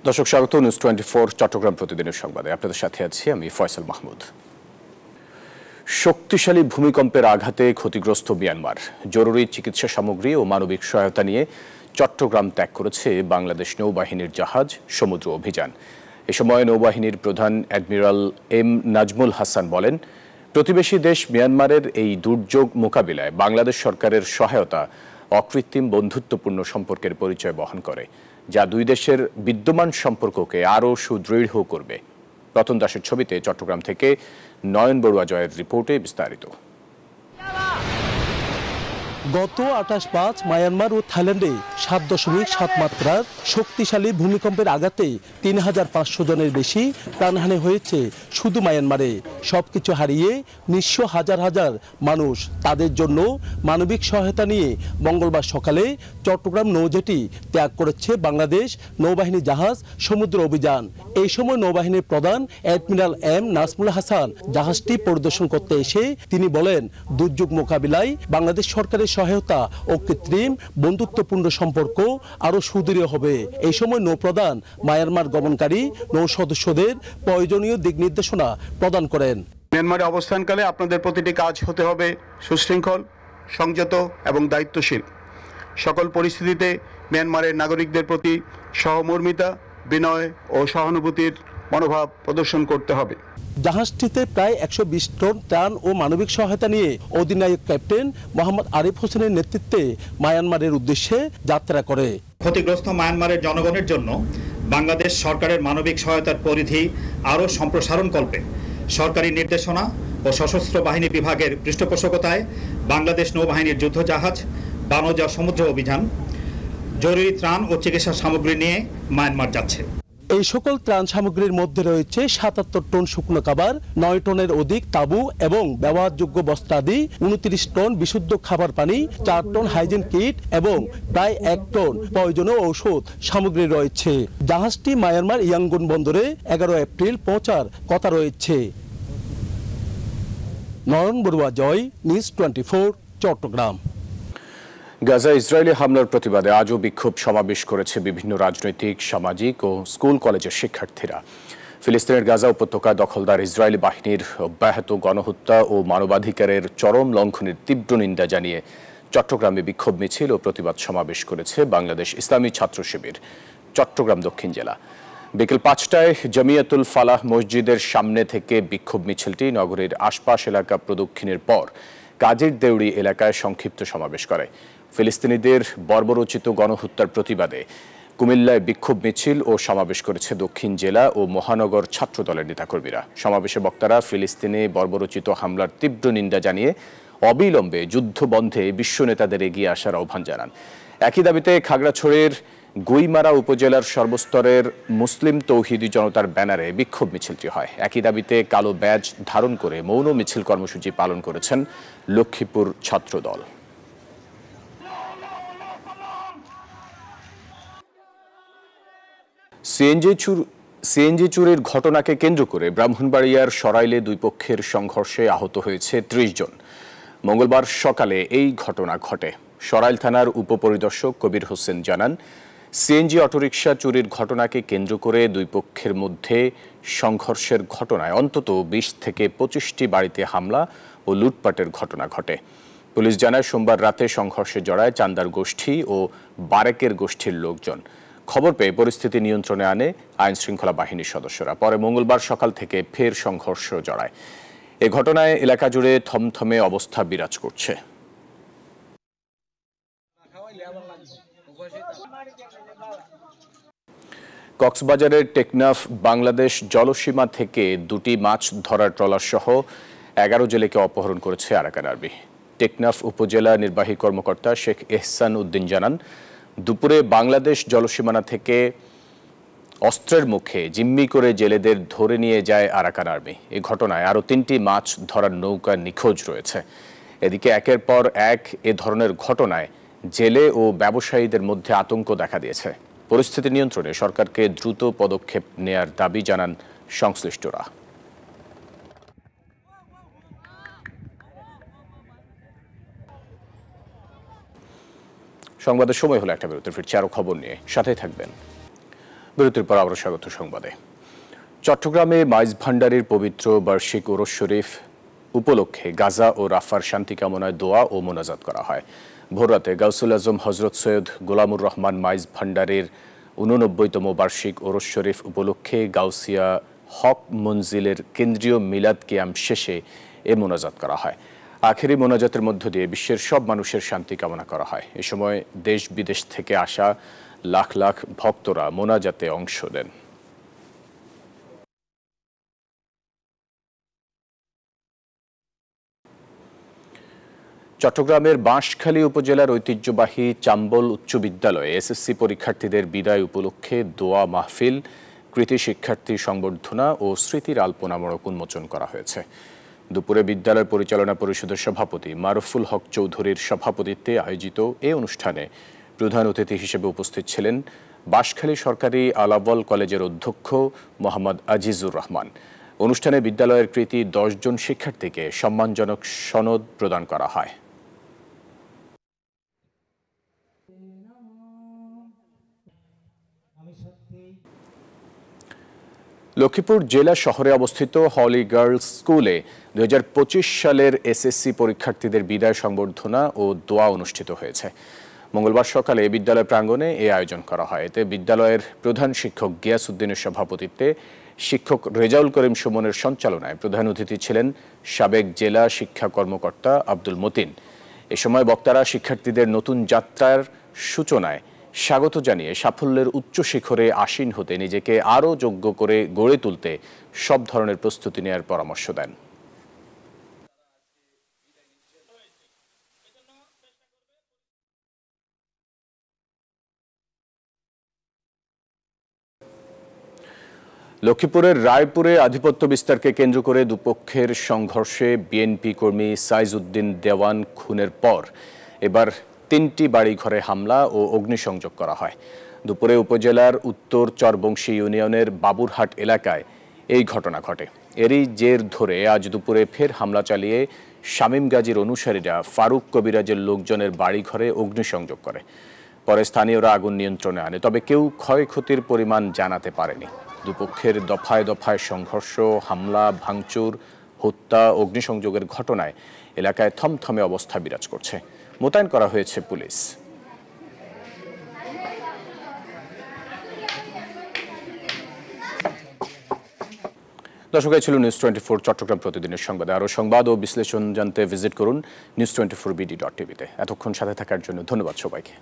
দর্শক স্বাগত নিউজ 24 চট্টগ্রাম প্রতিদিনের সংবাদে আপনাদের সাথে আছি আমি ফয়সাল মাহমুদ। শক্তিশালী ভূমিকম্পের আঘাতে ক্ষতিগ্রস্ত মিয়ানমার জরুরি চিকিৎসা সামগ্রী ও মানবিক সহায়তা নিয়ে চট্টগ্রাম ত্যাগ করেছে বাংলাদেশ নৌবাহিনীর জাহাজ সমুদ্র অভিযান। এ সময় নৌবাহিনীর প্রধান অ্যাডমিরাল এম নাজমুল হাসান বলেন, প্রতিবেশী দেশ মিয়ানমারের এই দুর্যোগ মোকাবিলায় বাংলাদেশ সরকারের সহায়তা অকৃত্রিম বন্ধুত্বপূর্ণ সম্পর্কের পরিচয় বহন করে, যা দুই দেশের বিদ্যমান সম্পর্ককে আরও সুদৃঢ় করবে। রতন দাসের ছবিতে চট্টগ্রাম থেকে নয়ন বড়ুয়া জয়ের রিপোর্টে বিস্তারিত। গত 28/5 মায়ানমার ও থাইল্যান্ডে 7.7 মাত্রার শক্তিশালী ভূমিকম্পের আঘাতে 3500 জনের বেশি প্রাণহানি হয়েছে শুধু মায়ানমারে। সবকিছু হারিয়ে নিঃস্ব হাজার হাজার মানুষ, তাদের জন্য মানবিক সহায়তা নিয়ে মঙ্গলবার সকালে চট্টগ্রাম নৌজেটি ত্যাগ করেছে বাংলাদেশ নৌবাহিনী জাহাজ সমুদ্র অভিযান। এই সময় নৌবাহিনীর প্রধান অ্যাডমিরাল এম নাজমুল হাসান জাহাজটি পরিদর্শন করতে এসে তিনি বলেন, দুর্যোগ মোকাবিলায় বাংলাদেশ সরকারের সহায়তা ও কৃত্রিম বন্ধুত্বপূর্ণ সম্পর্ক আরো সুদৃঢ় হবে। এই সময় নৌপ্রধান মায়ানমার গমনকারী নৌ সদস্যদের প্রয়োজনীয় দিক নির্দেশনা প্রদান করেন। মিয়ানমারে অবস্থানকালে আপনাদের প্রতিটি কাজ হতে হবে সুশৃঙ্খল, সংযত এবং দায়িত্বশীল। সকল পরিস্থিতিতে মিয়ানমারের নাগরিকদের প্রতি সহমর্মিতা, বিনয় ও সহানুভূতির মনোভাব প্রদর্শন করতে হবে। জাহাজটিতে প্রায় 120 টন ত্রাণ ও মানবিক সহায়তা নিয়ে অধিনায়ক ক্যাপ্টেন মোহাম্মদ আরিফ হোসেনের নেতৃত্বে মায়ানমারের উদ্দেশ্যে যাত্রা করে। ক্ষতিগ্রস্ত মায়ানমারের জনগণের জন্য বাংলাদেশ সরকারের মানবিক সহায়তার পরিধি আরও সম্প্রসারণকল্পে সরকারি নির্দেশনা ও সশস্ত্র বাহিনী বিভাগের পৃষ্ঠপোষকতায় বাংলাদেশ নৌবাহিনীর যুদ্ধজাহাজ বানজা সমুদ্র অভিযান জরুরি ত্রাণ ও চিকিৎসা সামগ্রী নিয়ে মায়ানমার যাচ্ছে। এই সকল ত্রাণ সামগ্রীর মধ্যে রয়েছে 77 টন শুকনো খাবার, 9 টনের অধিক তাঁবু এবং ব্যবহারযোগ্য বস্ত্রাদি, 29 টন বিশুদ্ধ খাবার পানি, 4 টন হাইজিন কিট এবং প্রায় 1 টন প্রয়োজনীয় ঔষধ সামগ্রী রয়েছে। জাহাজটি মায়ানমার ইয়াঙ্গুন বন্দরে 11 এপ্রিল পৌঁছার কথা রয়েছে। নয়ন বড়ুয়া জয়, নিউজ 24 চট্টগ্রাম। গাজা ইসরায়েলি হামলার প্রতিবাদে আজও বিক্ষোভ সমাবেশ করেছে বিভিন্ন রাজনৈতিক, সামাজিক ও স্কুল কলেজের শিক্ষার্থীরা। ফিলিস্তিনের গাজা উপত্যকা দখলদার ইসরায়েলি বাহিনীর অব্যাহত গণহত্যা ও মানবাধিকারের চরম লঙ্ঘনের তীব্র নিন্দা জানিয়ে চট্টগ্রামে বিক্ষোভ মিছিল ও প্রতিবাদ সমাবেশ করেছে বাংলাদেশ ইসলামী ছাত্র শিবির চট্টগ্রাম দক্ষিণ জেলা। বিকেল 5টায় জামিয়াতুল ফালাহ মসজিদের সামনে থেকে বিক্ষোভ মিছিলটি নগরীর আশপাশ এলাকা প্রদক্ষিণের পর কাজীর দেউড়ি এলাকায় সংক্ষিপ্ত সমাবেশ করে। ফিলিস্তিনিদের বর্বরোচিত গণহত্যার প্রতিবাদে কুমিল্লায় বিক্ষোভ মিছিল ও সমাবেশ করেছে দক্ষিণ জেলা ও মহানগর ছাত্র দলের নেতাকর্মীরা। সমাবেশে বক্তারা ফিলিস্তিনে বর্বরোচিত হামলার তীব্র নিন্দা জানিয়ে অবিলম্বে যুদ্ধ বন্ধে বিশ্ব নেতাদের এগিয়ে আসার আহ্বান জানান। একই দাবিতে খাগড়াছড়ির গুইমারা উপজেলার সর্বস্তরের মুসলিম তৌহিদি জনতার ব্যানারে বিক্ষোভ মিছিলটি হয়। একই দাবিতে কালো ব্যাজ ধারণ করে মৌন মিছিল কর্মসূচি পালন করেছেন লক্ষ্মীপুর ছাত্র দল। সিএনজি চুরির ঘটনাকে কেন্দ্র করে ব্রাহ্মণবাড়িয়ার সরাইলে দুই পক্ষের সংঘর্ষে আহত হয়েছে 30 জন। মঙ্গলবার সকালে এই ঘটনা ঘটে। সরাইল থানার উপপরিদর্শক কবির হোসেন জানান, সিএনজি অটোরিকশা চুরির ঘটনাকে কেন্দ্র করে দুই পক্ষের মধ্যে সংঘর্ষের ঘটনায় অন্তত 20 থেকে 25টি বাড়িতে হামলা ও লুটপাটের ঘটনা ঘটে। পুলিশ জানায়, সোমবার রাতে সংঘর্ষে জড়ায় চান্দার গোষ্ঠী ও বারেকের গোষ্ঠীর লোকজন। খবর পেয়ে পরিস্থিতি নিয়ন্ত্রণে আনে আইন শৃঙ্খলা বাহিনীর সদস্যরা। পরে মঙ্গলবার সকাল থেকে ফের সংঘর্ষ জড়ায়। এ ঘটনায় এলাকা জুড়ে থমথমে অবস্থা বিরাজ করছে। কক্সবাজারের টেকনাফ বাংলাদেশ জলসীমা থেকে 2টি মাছ ধরার ট্রলার সহ 11 জেলেকে অপহরণ করেছে আরাকান আর্মি। টেকনাফ উপজেলা নির্বাহী কর্মকর্তা শেখ এহসান উদ্দিন জানান, দুপুরে বাংলাদেশ জলসীমানা থেকে অস্ত্রের মুখে জিম্মি করে জেলেদের ধরে নিয়ে যায় আরাকান আর্মি। এই ঘটনায় আরও 3টি মাছ ধরার নৌকা নিখোঁজ রয়েছে। এদিকে একের পর এক এ ধরনের ঘটনায় জেলে ও ব্যবসায়ীদের মধ্যে আতঙ্ক দেখা দিয়েছে। পরিস্থিতি নিয়ন্ত্রণে সরকারকে দ্রুত পদক্ষেপ নেয়ার দাবি জানান সংশ্লিষ্টরা। সংবাদের সময় হলো একটা বিরতির, ফিরছি আরো খবর নিয়ে, সাথেই থাকবেন। বিরতির পর আবারও স্বাগত সংবাদে। চট্টগ্রামে মাইজ ভান্ডারির পবিত্র বার্ষিক ওরস শরীফ উপলক্ষে গাজা ও রাফার শান্তি কামনায় দোয়া ও মোনাজাত করা হয়। ভোররাতে গাউসুল আজম হজরত সৈয়দ গোলামুর রহমান মাইজ ভান্ডারির 89তম বার্ষিক ওরস শরীফ উপলক্ষে গাউসিয়া হক মঞ্জিলের কেন্দ্রীয় মিলাদ কিয়াম শেষে এ মোনাজাত করা হয়। আখেরি মোনাজাতের মধ্য দিয়ে বিশ্বের সব মানুষের শান্তি কামনা করা হয়। এ সময় দেশ বিদেশ থেকে আসা লাখ লাখ ভক্তরা মোনাজাতে অংশ নেন। চট্টগ্রামের বাঁশখালী উপজেলার ঐতিহ্যবাহী চাম্বল উচ্চ বিদ্যালয়ে এসএসসি পরীক্ষার্থীদের বিদায় উপলক্ষে দোয়া মাহফিল, কৃতি শিক্ষার্থী সংবর্ধনা ও স্মৃতির আলপনামূলক উন্মোচন করা হয়েছে। দুপুরে বিদ্যালয় পরিচালনা পরিষদের সভাপতি মারুফুল হক চৌধুরীর সভাপতিত্বে আয়োজিত এ অনুষ্ঠানে প্রধান অতিথি হিসেবে উপস্থিত ছিলেন বাঁশখালী সরকারি আলাওল কলেজের অধ্যক্ষ মোহাম্মদ আজিজুর রহমান। অনুষ্ঠানে বিদ্যালয়ের কৃতি 10 জন শিক্ষার্থীকে সম্মানজনক সনদ প্রদান করা হয়। লক্ষ্মীপুর জেলা শহরে অবস্থিত হলি গার্লস স্কুলে 2025 সালের এসএসসি পরীক্ষার্থীদের বিদায় সংবর্ধনা ও দোয়া অনুষ্ঠিত হয়েছে। মঙ্গলবার সকালে বিদ্যালয় প্রাঙ্গণে এই আয়োজন করা হয়। এতে বিদ্যালয়ের প্রধান শিক্ষক গিয়াসউদ্দিনের সভাপতিত্বে, শিক্ষক রেজাউল করিম সুমনের সঞ্চালনায় প্রধান অতিথি ছিলেন সাবেক জেলা শিক্ষা কর্মকর্তা আব্দুল মতিন। এ সময় বক্তারা শিক্ষার্থীদের নতুন যাত্রার সূচনায় স্বাগত জানিয়ে সাফল্যের উচ্চ শিখরে আসীন হতে নিজেকে আরও যোগ্য করে গড়ে তুলতে সব ধরনের প্রস্তুতি নেওয়ার পরামর্শ দেন। লক্ষ্মীপুরের রায়পুরে আধিপত্য বিস্তারকে কেন্দ্র করে দুপক্ষের সংঘর্ষে বিএনপি কর্মী সাইজউদ্দিন দেওয়ান খুনের পর এবার 3টি বাড়িঘরে হামলা ও অগ্নিসংযোগ করা হয়। দুপুরে উপজেলার উত্তর চরবংশী ইউনিয়নের বাবুরহাট এলাকায় এই ঘটনা ঘটে। এরই জের ধরে আজ দুপুরে ফের হামলা চালিয়ে শামীম গাজীর অনুসারীরা ফারুক কবিরাজের লোকজনের বাড়িঘরে অগ্নিসংযোগ করে। পরে স্থানীয়রা আগুন নিয়ন্ত্রণে আনে, তবে কেউ ক্ষয়ক্ষতির পরিমাণ জানাতে পারেনি। দুপক্ষের দফায় দফায় সংঘর্ষ, হামলা, ভাঙচুর, হত্যা, অগ্নিসংযোগের ঘটনায় এলাকায় থমথমে অবস্থা বিরাজ করছে। মোতায়েন করা হয়েছে পুলিশ। দর্শক, ছিল নিউজ 24 চট্টগ্রাম প্রতিদিনের সংবাদে। আরও সংবাদ ও বিশ্লেষণ জানতে ভিজিট করুন news24bd.tv-তে। এতক্ষণ সাথে থাকার জন্য ধন্যবাদ সবাইকে।